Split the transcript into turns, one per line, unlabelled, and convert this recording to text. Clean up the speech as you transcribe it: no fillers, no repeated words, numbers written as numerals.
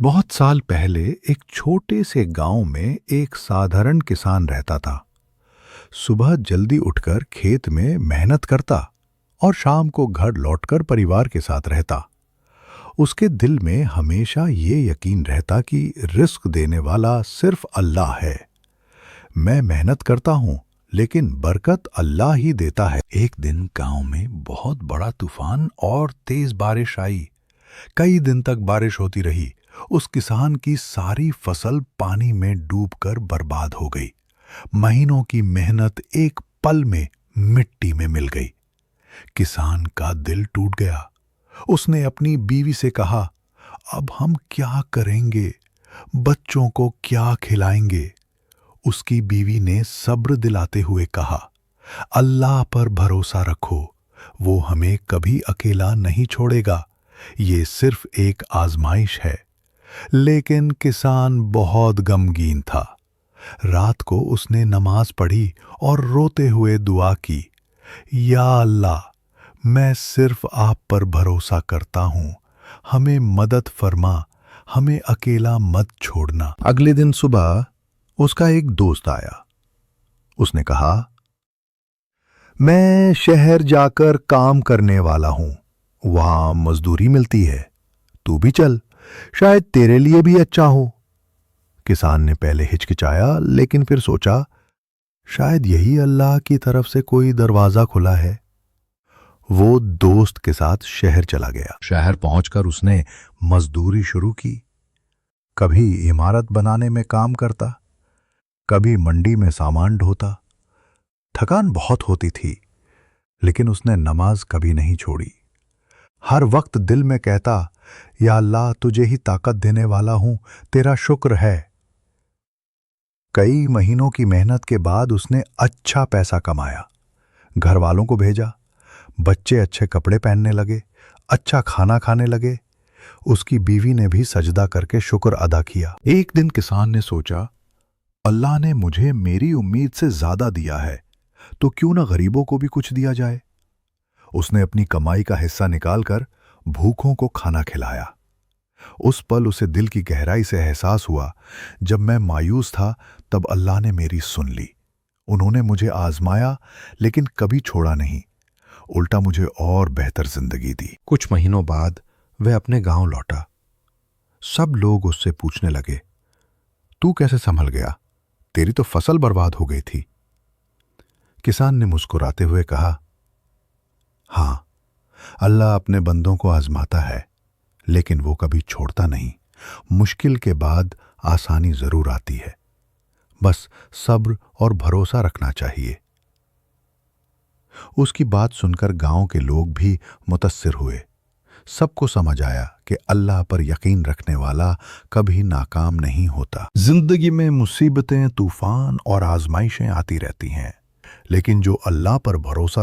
बहुत साल पहले एक छोटे से गांव में एक साधारण किसान रहता था। सुबह जल्दी उठकर खेत में मेहनत करता और शाम को घर लौटकर परिवार के साथ रहता। उसके दिल में हमेशा ये यकीन रहता कि रिस्क देने वाला सिर्फ अल्लाह है। मैं मेहनत करता हूँ, लेकिन बरकत अल्लाह ही देता है। एक दिन गांव में बहुत बड़ा तूफान और तेज बारिश आई। कई दिन तक बारिश होती रही। उस किसान की सारी फसल पानी में डूबकर बर्बाद हो गई। महीनों की मेहनत एक पल में मिट्टी में मिल गई। किसान का दिल टूट गया। उसने अपनी बीवी से कहा, अब हम क्या करेंगे? बच्चों को क्या खिलाएंगे? उसकी बीवी ने सब्र दिलाते हुए कहा, अल्लाह पर भरोसा रखो, वो हमें कभी अकेला नहीं छोड़ेगा। ये सिर्फ एक आजमाइश है। लेकिन किसान बहुत गमगीन था। रात को उसने नमाज पढ़ी और रोते हुए दुआ की, या अल्लाह, मैं सिर्फ आप पर भरोसा करता हूँ, हमें मदद फरमा, हमें अकेला मत छोड़ना। अगले दिन सुबह उसका एक दोस्त आया। उसने कहा, मैं शहर जाकर काम करने वाला हूं, वहां मजदूरी मिलती है, तू भी चल, शायद तेरे लिए भी अच्छा हो। किसान ने पहले हिचकिचाया, लेकिन फिर सोचा, शायद यही अल्लाह की तरफ से कोई दरवाजा खुला है। वो दोस्त के साथ शहर चला गया। शहर पहुंचकर उसने मजदूरी शुरू की। कभी इमारत बनाने में काम करता, कभी मंडी में सामान ढोता। थकान बहुत होती थी, लेकिन उसने नमाज कभी नहीं छोड़ी। हर वक्त दिल में कहता, या अल्लाह, तुझे ही ताकत देने वाला हूं, तेरा शुक्र है। कई महीनों की मेहनत के बाद उसने अच्छा पैसा कमाया, घर वालों को भेजा, बच्चे अच्छे कपड़े पहनने लगे, अच्छा खाना खाने लगे। उसकी बीवी ने भी सजदा करके शुक्र अदा किया। एक दिन किसान ने सोचा, अल्लाह ने मुझे मेरी उम्मीद से ज्यादा दिया है, तो क्यों ना गरीबों को भी कुछ दिया जाए। उसने अपनी कमाई का हिस्सा निकालकर भूखों को खाना खिलाया। उस पल उसे दिल की गहराई से एहसास हुआ, जब मैं मायूस था तब अल्लाह ने मेरी सुन ली। उन्होंने मुझे आजमाया, लेकिन कभी छोड़ा नहीं, उल्टा मुझे और बेहतर जिंदगी दी। कुछ महीनों बाद वह अपने गांव लौटा। सब लोग उससे पूछने लगे, तू कैसे संभल गया? तेरी तो फसल बर्बाद हो गई थी। किसान ने मुस्कुराते हुए कहा, हां, अल्लाह अपने बंदों को आजमाता है, लेकिन वो कभी छोड़ता नहीं। मुश्किल के बाद आसानी जरूर आती है, बस सब्र और भरोसा रखना चाहिए। उसकी बात सुनकर गांव के लोग भी मुतस्सिर हुए। सबको समझ आया कि अल्लाह पर यकीन रखने वाला कभी नाकाम नहीं होता। जिंदगी में मुसीबतें, तूफान और आजमाइशें आती रहती हैं, लेकिन जो अल्लाह पर भरोसा